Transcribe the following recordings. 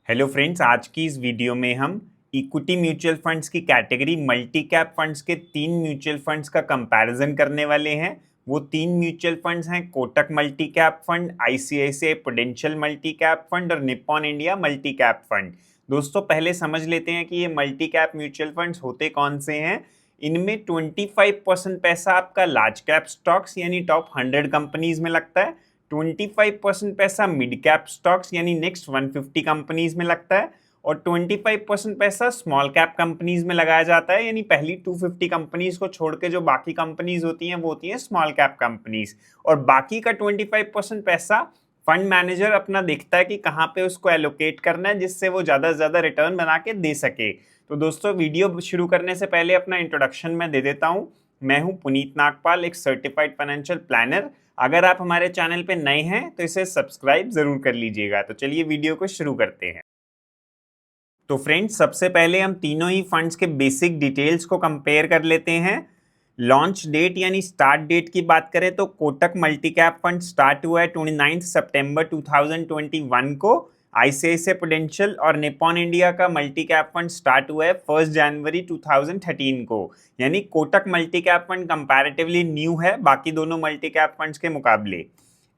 Hello friends, आज की इस वीडियो में हम इक्विटी म्यूचुअल फंड्स की कैटेगरी मल्टी कैप फंड्स के तीन म्यूचुअल फंड्स का कंपैरिजन करने वाले हैं। वो तीन म्यूचुअल फंड्स हैं Kotak multi cap fund, ICICI Prudential multi cap fund और Nippon India multi cap fund. दोस्तों, पहले समझ लेते हैं कि ये मल्टी कैप म्यूचुअल फंड्स होते कौन से हैं। इनमें 25% पैसा आपका लार्ज कैप स्टॉक्स यानी टॉप 100 कंपनीज में लगता है, 25% पैसा मिड कैप स्टॉक्स यानी नेक्स्ट 150 कंपनीज में लगता है और 25% पैसा स्मॉल कैप कंपनीज में लगाया जाता है, यानी पहली 250 कंपनीज को छोड़ के जो बाकी कंपनीज होती हैं वो होती हैं स्मॉल कैप कंपनीज। और बाकी का 25% पैसा फंड मैनेजर अपना देखता है कि कहाँ पे उसको एलोकेट करना है जिससे वो ज़्यादा से ज़्यादा रिटर्न बना के दे सके। तो दोस्तों, वीडियो शुरू करने से पहले अपना इंट्रोडक्शन मैं दे देता हूँ। मैं हूँ पुनीत नागपाल, एक सर्टिफाइड फाइनेंशियल प्लानर। अगर आप हमारे चैनल पे नए हैं तो इसे सब्सक्राइब जरूर कर लीजिएगा। तो चलिए वीडियो को शुरू करते हैं। तो फ्रेंड्स, सबसे पहले हम तीनों ही फंड्स के बेसिक डिटेल्स को कंपेयर कर लेते हैं। लॉन्च डेट यानी स्टार्ट डेट की बात करें तो Kotak multi cap fund start हुआ है 29 सितंबर 2021 को। आईसीआईसीआई प्रूडेंशियल और निप्पॉन इंडिया का मल्टी कैप फंड स्टार्ट हुआ है 1 जनवरी 2013 को। यानी Kotak multi cap fund comparatively new है बाकी दोनों मल्टी कैप फंड्स के मुकाबले।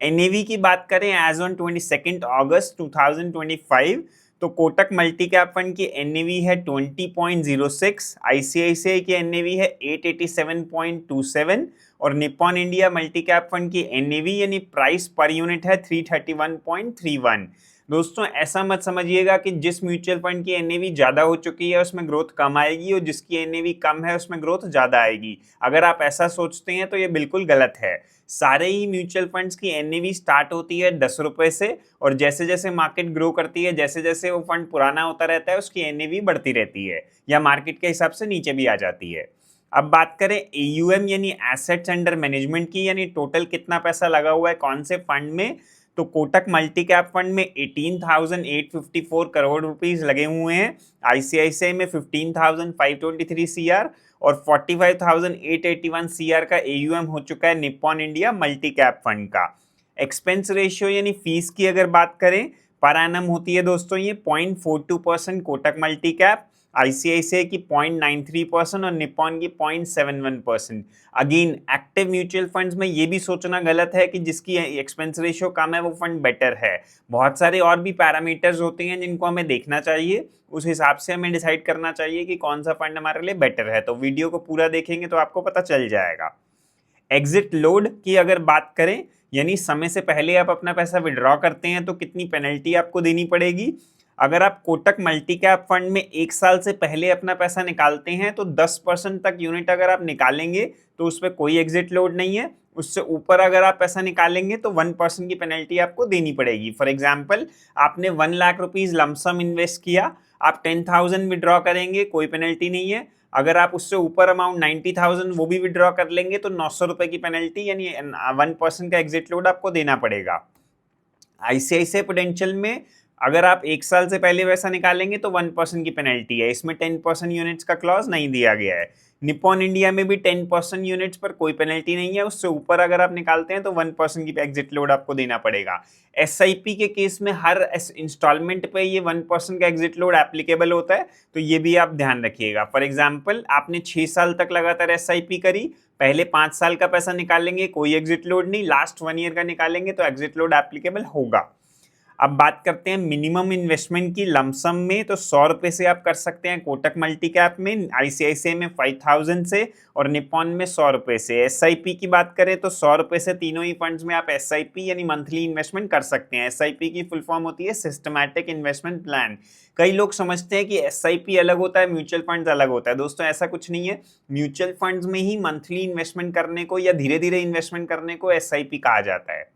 एनएवी की बात करें एज ऑन 22 अगस्त 2025 तो कोटक मल्टी कैप फंड की एनएवी है 20.06, आईसीआईसीआई की एनएवी है 887.27 और Nippon India multi cap fund की एनएवी यानी प्राइस पर यूनिट है 331.31। दोस्तों, ऐसा मत समझिएगा कि जिस म्यूचुअल फंड की एनएवी ज़्यादा हो चुकी है उसमें ग्रोथ कम आएगी और जिसकी एनएवी कम है उसमें ग्रोथ ज़्यादा आएगी। अगर आप ऐसा सोचते हैं तो ये बिल्कुल गलत है। सारे ही म्यूचुअल फंड्स की एनएवी स्टार्ट होती है 10 रुपये से और जैसे जैसे मार्केट ग्रो करती है, जैसे जैसे वो फंड पुराना होता रहता है, उसकी एनएवी बढ़ती रहती है या मार्केट के हिसाब से नीचे भी आ जाती है। अब बात करें एयूएम यानी एसेट्स अंडर मैनेजमेंट की, यानी टोटल कितना पैसा लगा हुआ है कौन से फंड में, तो कोटक मल्टी कैप फंड में 18,854 करोड़ रुपीस लगे हुए हैं, आईसीआईसीआई में 15,523 सीआर और 45,881 सीआर का एयूएम हो चुका है Nippon India multi cap fund का। एक्सपेंस रेशियो यानी फीस की अगर बात करें पर एनम होती है दोस्तों ये 0.42% कोटक मल्टी कैप, आईसीआईसीआई की 0.93% और निप्पॉन की 0.71%। अगेन, एक्टिव म्यूचुअल फंड्स में ये भी सोचना गलत है कि जिसकी एक्सपेंस रेशियो कम है वो फंड बेटर है। बहुत सारे और भी पैरामीटर्स होते हैं जिनको हमें देखना चाहिए, उस हिसाब से हमें डिसाइड करना चाहिए कि कौन सा फंड हमारे लिए बेटर है। तो वीडियो को पूरा देखेंगे तो आपको पता चल जाएगा। एग्जिट लोड की अगर बात करें यानी समय से पहले आप अपना पैसा विड्रॉ करते हैं तो कितनी पेनल्टी आपको देनी पड़ेगी। अगर आप कोटक मल्टी कैप फंड में 1 साल से पहले अपना पैसा निकालते हैं तो 10% तक यूनिट अगर आप निकालेंगे तो उस पर कोई एग्जिट लोड नहीं है। उससे ऊपर अगर आप पैसा निकालेंगे तो 1% की पेनल्टी आपको देनी पड़ेगी। फॉर एग्जाम्पल, आपने 1 लाख रुपीज लमसम इन्वेस्ट किया, आप 10,000 विड्रॉ करेंगे, कोई पेनल्टी नहीं है। अगर आप उससे ऊपर अमाउंट 90,000 वो भी विड्रॉ कर लेंगे तो 900 रुपए की पेनल्टी यानी 1% का एग्जिट लोड आपको देना पड़ेगा। आईसीआईसीआई प्रूडेंशियल में अगर आप 1 साल से पहले पैसा निकालेंगे तो 1% की पेनल्टी है, इसमें 10% यूनिट्स का क्लॉज नहीं दिया गया है। निप्पॉन इंडिया में भी 10% यूनिट्स पर कोई पेनल्टी नहीं है, उससे ऊपर अगर आप निकालते हैं तो 1% की एग्जिट लोड आपको देना पड़ेगा। एसआईपी के केस में हर इंस्टॉलमेंट पे ये 1% का एग्जिट लोड एप्लीकेबल होता है, तो ये भी आप ध्यान रखिएगा। फॉर एग्जाम्पल, आपने 6 साल तक लगातार एसआईपी करी, पहले 5 साल का पैसा निकालेंगे कोई एग्जिट लोड नहीं, लास्ट 1 ईयर का निकालेंगे तो एग्जिट लोड एप्लीकेबल होगा। अब बात करते हैं मिनिमम इन्वेस्टमेंट की लमसम में, तो 100 रुपये से आप कर सकते हैं कोटक मल्टी कैप में, आईसीआईसीआई में 5,000 से और निप्पॉन में 100 रुपये से। एसआईपी की बात करें तो 100 रुपये से तीनों ही फंड्स में आप एसआईपी यानी मंथली इन्वेस्टमेंट कर सकते हैं। एसआईपी की फुल फॉर्म होती है सिस्टमैटिक इन्वेस्टमेंट प्लान। कई लोग समझते हैं कि एसआईपी अलग होता है, म्यूचुअल फंड्स अलग होता है। दोस्तों, ऐसा कुछ नहीं है। म्यूचुअल फंड्स में ही मंथली इन्वेस्टमेंट करने को या धीरे धीरे इन्वेस्टमेंट करने को एसआईपी कहा जाता है।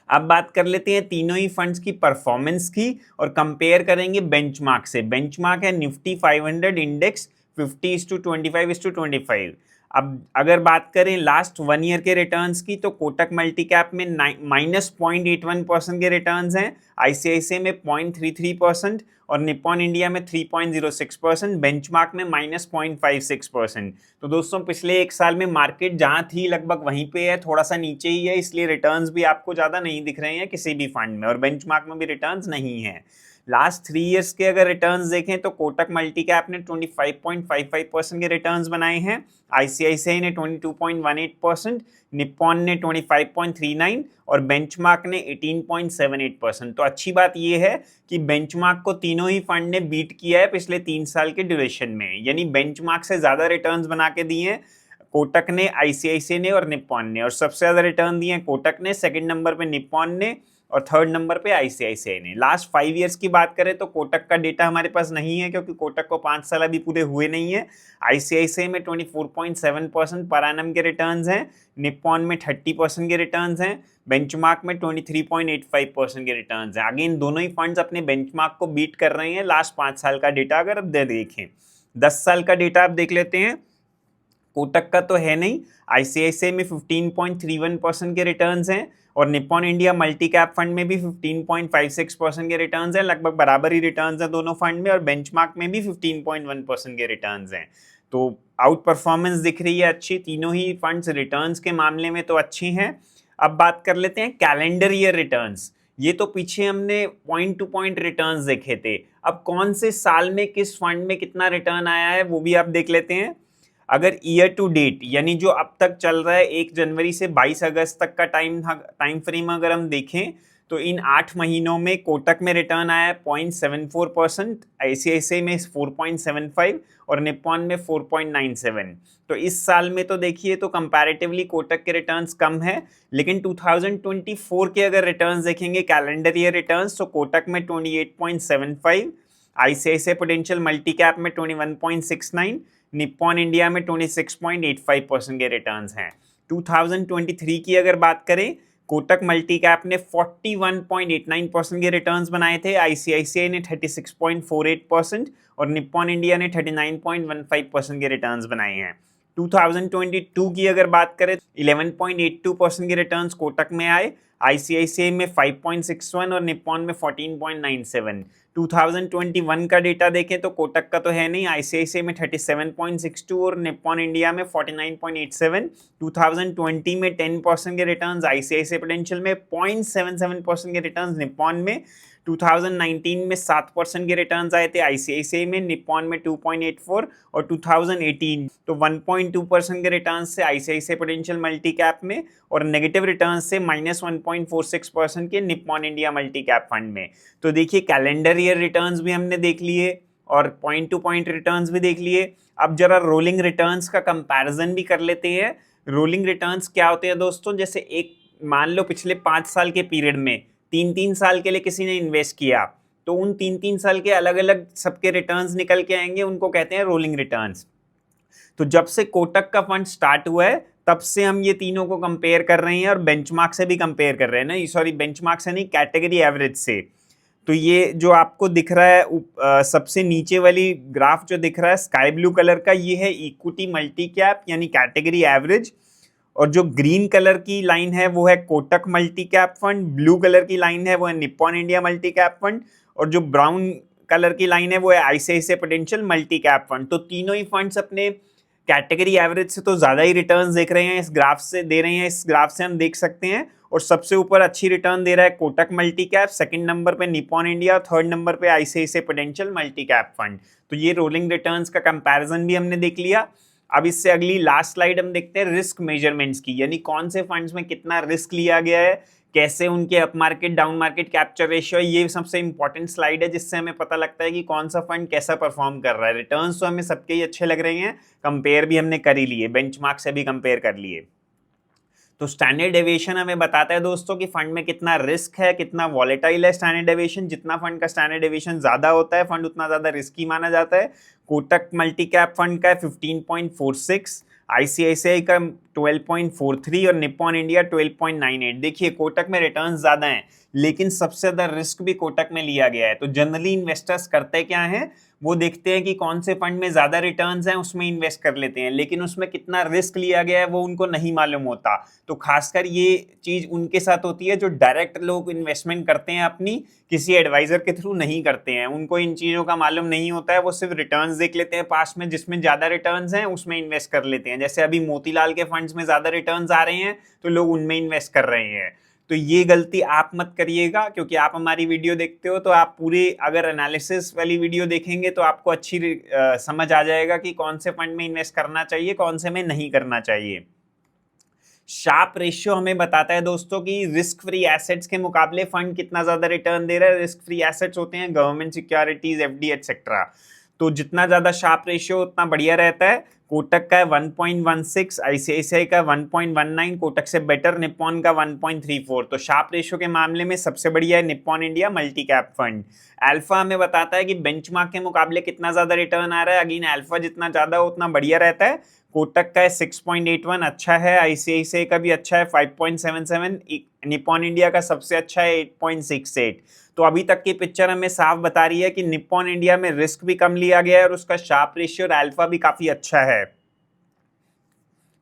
अब बात कर लेते हैं तीनों ही फंड्स की परफॉर्मेंस की और कंपेयर करेंगे बेंचमार्क से। बेंचमार्क है निफ्टी 500 इंडेक्स 50:25:25। अब अगर बात करें लास्ट 1 ईयर के रिटर्न्स की तो कोटक मल्टी कैप में -0.81% के रिटर्न्स हैं, आईसीआईसीआई में 0.33% और निप्पॉन इंडिया में 3.06%, बेंचमार्क में -0.56%। तो दोस्तों, पिछले 1 साल में मार्केट जहां थी लगभग वहीं पे है, थोड़ा सा नीचे ही है, इसलिए रिटर्न्स भी आपको ज़्यादा नहीं दिख रहे हैं किसी भी फंड में और बेंचमार्क में भी रिटर्न्स नहीं है। लास्ट 3 ईयर्स के अगर रिटर्न्स देखें तो कोटक मल्टी कैप ने 25.55% के रिटर्न्स बनाए हैं, आईसीआईसीआई ने 22.18%, निप्पॉन ने 25.39 और बेंचमार्क ने 18.78%। तो अच्छी बात यह है कि बेंचमार्क को तीनों ही फंड ने बीट किया है पिछले 3 साल के ड्यूरेशन में, यानी बेंचमार्क से ज्यादा रिटर्न्स बना के दिए हैं कोटक ने, आईसीआईसीआई ने और निप्पॉन ने। और सबसे ज्यादा रिटर्न दिए कोटक ने, सेकंड नंबर पे निप्पॉन ने और थर्ड नंबर पे आईसीआईसीआई ने। लास्ट 5 ईयर्स की बात करें तो कोटक का डेटा हमारे पास नहीं है क्योंकि कोटक को 5 साल अभी पूरे हुए नहीं है। आईसीआईसीआई में 24.7% पर एनम के रिटर्न्स हैं, निप्पॉन में 30% के रिटर्न्स हैं, बेंचमार्क में 23.85% के रिटर्न्स हैं। अगेन दोनों ही फंड्स अपने बेंचमार्क को बीट कर रहे हैं। लास्ट 5 साल का डेटा अगर आप देखें, 10 साल का डेटा आप देख लेते हैं, कोटक का तो है नहीं, आईसीआईसीआई में 15.31% के रिटर्न्स हैं और Nippon India multi cap fund में भी 15.56% के रिटर्न्स हैं, लगभग बराबर ही रिटर्न्स हैं दोनों फंड में, और बेंचमार्क में भी 15.1% के रिटर्न्स हैं। तो आउट परफॉर्मेंस दिख रही है अच्छी, तीनों ही फंड्स रिटर्न्स के मामले में तो अच्छी हैं। अब बात कर लेते हैं कैलेंडर ईयर रिटर्न्स। ये तो पीछे हमने पॉइंट टू पॉइंट रिटर्न्स देखे थे, अब कौन से साल में किस फंड में कितना रिटर्न आया है वो भी आप देख लेते हैं। अगर ईयर टू डेट यानी जो अब तक चल रहा है 1 जनवरी से 22 अगस्त तक का टाइम फ्रेम अगर हम देखें तो इन 8 महीनों में कोटक में रिटर्न आया है 0.74%, आईसीआईसीआई में 4.75 और निप्पॉन में 4.97। तो इस साल में तो देखिए तो कंपैरेटिवली कोटक के रिटर्न्स कम है, लेकिन 2024 के अगर रिटर्न्स देखेंगे कैलेंडर ईयर रिटर्न्स तो कोटक में 28.75, आईसीआईसीआई प्रूडेंशियल मल्टी कैप में 21.69, निप्पॉन इंडिया में 26.85% के रिटर्न्स हैं। 2023 की अगर बात करें, कोटक मल्टी कैप ने 41.89% के रिटर्न्स बनाए थे, आईसीआईसीआई ने 36.48% और निप्पॉन इंडिया ने 39.15% के रिटर्न्स बनाए हैं। 2022 की अगर बात करें 11.82% के रिटर्न्स कोटक में आए, आईसीआईसीआई में 5.61 और निप्पॉन में 14.97। 2021 का डेटा देखें तो कोटक का तो है नहीं, आईसीआईसीआई में 37.62 और निप्पॉन इंडिया में 49.87। 2020 में 10% के रिटर्न्स आईसीआईसीआई प्रूडेंशियल में, 0.77% के रिटर्न्स निप्पॉन में। 2019 में 7% के रिटर्न्स आए थे आईसीआईसीआई में, निप्पॉन में 2.84 और 2018 तो 1.2% के रिटर्न्स से आईसीआईसीआई प्रूडेंशियल मल्टी कैप में और नेगेटिव रिटर्न्स से -1.46% के Nippon India multi cap fund में। तो देखिए कैलेंडर ईयर रिटर्न्स भी हमने देख लिए और पॉइंट टू पॉइंट रिटर्न्स भी देख लिए। अब जरा रोलिंग रिटर्न्स का कंपैरिजन भी कर लेते हैं। रोलिंग रिटर्न्स क्या होते हैं दोस्तों, जैसे एक मान लो पिछले 5 साल के पीरियड में 3-3 साल के लिए किसी ने इन्वेस्ट किया तो उन 3-3 साल के अलग अलग सबके रिटर्न्स निकल के आएंगे, उनको कहते हैं रोलिंग रिटर्न्स। तो जब से कोटक का फंड स्टार्ट हुआ है तब से हम ये तीनों को कंपेयर कर रहे हैं और बेंचमार्क से भी कंपेयर कर रहे हैं, नहीं सॉरी बेंचमार्क से नहीं, कैटेगरी एवरेज से। तो ये जो आपको दिख रहा है सबसे नीचे वाली ग्राफ जो दिख रहा है स्काई ब्लू कलर का, ये है इक्विटी मल्टी कैप यानी कैटेगरी एवरेज, और जो ग्रीन कलर की लाइन है वो है Kotak multi cap fund, blue colour की लाइन है वो है Nippon India multi cap fund और जो ब्राउन कलर की लाइन है वो है ICICI Prudential multi cap fund. तो तीनों ही फंड्स अपने कैटेगरी एवरेज से तो ज्यादा ही रिटर्न्स देख रहे हैं, इस ग्राफ से दे रहे हैं, इस ग्राफ से हम देख सकते हैं। और सबसे ऊपर अच्छी रिटर्न दे रहा है Kotak multi cap, second number पे निप्पॉन इंडिया, थर्ड नंबर पे ICICI Prudential multi cap fund. तो ये रोलिंग रिटर्न्स का कंपैरिजन भी हमने देख लिया। अब इससे अगली लास्ट स्लाइड हम देखते हैं रिस्क मेजरमेंट्स की, यानी कौन से फंड्स में कितना रिस्क लिया गया है, कैसे उनके up market down market capture ratio है। ये सबसे इंपॉर्टेंट स्लाइड है जिससे हमें पता लगता है कि कौन सा फंड कैसा परफॉर्म कर रहा है। रिटर्न्स तो हमें सबके ही अच्छे लग रहे हैं, कंपेयर भी हमने कर ही लिए, बेंचमार्क से भी कंपेयर कर लिए। तो स्टैंडर्ड डेविएशन हमें बताता है दोस्तों कि फंड में कितना रिस्क है, कितना वॉलेटाइल है स्टैंडर्ड डेविएशन। जितना फंड का स्टैंडर्ड डेविएशन ज्यादा होता है फंड उतना ज्यादा रिस्की माना जाता है। कोटक मल्टी कैप फंड का है 15.46, आईसीआईसीआई का 12.43 और निप्पॉन इंडिया 12.98। देखिए कोटक में रिटर्न्स ज्यादा हैं लेकिन सबसे ज्यादा रिस्क भी कोटक में लिया गया है। तो जनरली इन्वेस्टर्स करते क्या हैं, वो देखते हैं कि कौन से फंड में ज्यादा रिटर्न्स हैं उसमें इन्वेस्ट कर लेते हैं, लेकिन उसमें कितना रिस्क लिया गया है वो उनको नहीं मालूम होता। तो खासकर ये चीज उनके साथ होती है जो डायरेक्ट लोग इन्वेस्टमेंट करते हैं, अपनी किसी एडवाइजर के थ्रू नहीं करते हैं, उनको इन चीजों का मालूम नहीं होता है। वो सिर्फ रिटर्न्स देख लेते हैं पास में, जिसमें ज्यादा रिटर्न्स हैं उसमें इन्वेस्ट कर लेते हैं। जैसे अभी मोतीलाल के फंड्स में ज्यादा रिटर्न्स आ रहे हैं तो लोग उनमें इन्वेस्ट कर रहे हैं। तो ये गलती आप मत करिएगा, क्योंकि आप हमारी वीडियो देखते हो तो आप पूरी अगर एनालिसिस वाली वीडियो देखेंगे तो आपको अच्छी समझ आ जाएगा कि कौन से फंड में इन्वेस्ट करना चाहिए, कौन से में नहीं करना चाहिए। शार्प रेशियो हमें बताता है दोस्तों कि रिस्क फ्री एसेट्स के मुकाबले फंड कितना ज्यादा रिटर्न दे रहा है। रिस्क फ्री एसेट्स होते हैं गवर्नमेंट सिक्योरिटीज, एफडी एक्सेट्रा। तो जितना ज्यादा शार्प रेशियो उतना बढ़िया रहता है। कोटक का है 1.16, आईसीआईसीआई का 1.19, कोटक से बेटर निप्पॉन का 1.34। तो शार्प रेशियो के मामले में सबसे बढ़िया है Nippon India multi cap fund. Alpha हमें बताता है कि बेंचमार्क के मुकाबले कितना ज्यादा रिटर्न आ रहा है। अगेन अल्फा जितना ज्यादा हो उतना बढ़िया रहता है। कोटक का है 6.81, अच्छा है। आईसीआईसीआई का भी अच्छा है 5.77, निप्पॉन इंडिया का सबसे अच्छा है 8.68। तो अभी तक की पिक्चर हमें साफ बता रही है कि निप्पॉन इंडिया में रिस्क भी कम लिया गया है और उसका शार्प रेशियो और अल्फा भी काफी अच्छा है।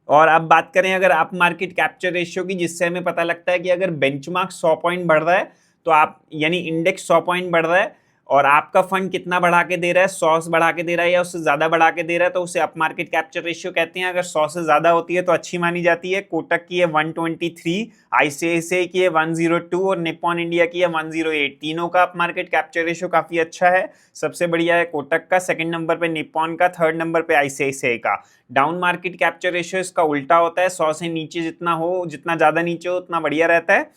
और अब बात करें अगर अप मार्केट कैप्चर रेशियो की, जिससे हमें पता लगता है कि अगर बेंचमार्क 100 पॉइंट बढ़ रहा है तो आप यानी इंडेक्स 100 पॉइंट बढ़ रहा है और आपका फंड कितना बढ़ा के दे रहा है, 100 से बढ़ा के दे रहा है या उससे ज्यादा बढ़ा के दे रहा है, तो उसे अप मार्केट कैप्चर रेशियो कहते हैं। अगर 100 से ज्यादा होती है तो अच्छी मानी जाती है। कोटक की है 123, आईसीआईसीआई की है 102 और निप्पॉन इंडिया की है 108। तीनों का अप मार्केट कैप्चर रेशियो काफी अच्छा है। सबसे बढ़िया है कोटक का, सेकंड नंबर पे निप्पॉन का, थर्ड नंबर पे आईसीआईसीआई का। डाउन मार्केट कैप्चर रेशियो इसका उल्टा होता है, 100 से नीचे जितना हो, जितना ज्यादा नीचे हो उतना बढ़िया रहता है।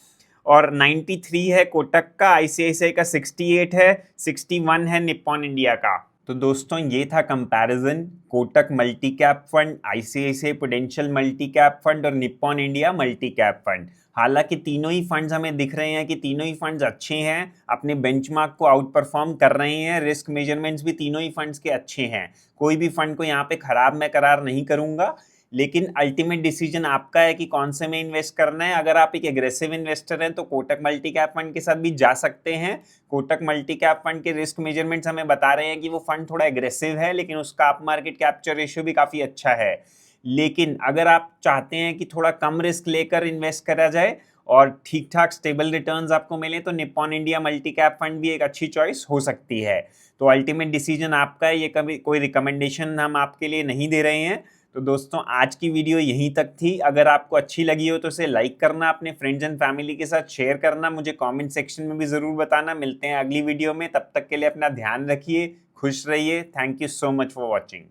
और 93 है कोटक का, आईसीआईसीआई का 68 है, 61 है निप्पॉन इंडिया का। तो दोस्तों ये था comparison Kotak multi cap fund, ICICI Prudential multi cap fund और Nippon India multi cap fund. हालांकि तीनों ही फंड्स हमें दिख रहे हैं कि तीनों ही फंड्स अच्छे हैं, अपने बेंचमार्क को आउट परफॉर्म कर रहे हैं। रिस्क मेजरमेंट्स भी तीनों ही फंड्स के अच्छे हैं। कोई भी फंड को यहाँ पे खराब मैं करार नहीं करूंगा, लेकिन अल्टीमेट डिसीजन आपका है कि कौन से में इन्वेस्ट करना है। अगर आप एक एग्रेसिव इन्वेस्टर हैं तो कोटक मल्टी कैप फंड के साथ भी जा सकते हैं। कोटक मल्टी कैप फंड के रिस्क मेजरमेंट्स हमें बता रहे हैं कि वो फंड थोड़ा एग्रेसिव है, लेकिन उसका अप मार्केट कैप्चर रेशियो भी काफी अच्छा है। लेकिन अगर आप चाहते हैं कि थोड़ा कम रिस्क लेकर इन्वेस्ट करा जाए और ठीक ठाक स्टेबल रिटर्न्स आपको मिले, तो Nippon India multi cap fund भी एक अच्छी चॉइस हो सकती है। तो अल्टीमेट डिसीजन आपका है, ये कभी कोई रिकमेंडेशन हम आपके लिए नहीं दे रहे हैं। तो दोस्तों आज की वीडियो यहीं तक थी। अगर आपको अच्छी लगी हो तो इसे लाइक करना, अपने फ्रेंड्स एंड फैमिली के साथ शेयर करना, मुझे कमेंट सेक्शन में भी ज़रूर बताना। मिलते हैं अगली वीडियो में, तब तक के लिए अपना ध्यान रखिए, खुश रहिए। Thank you so much for watching.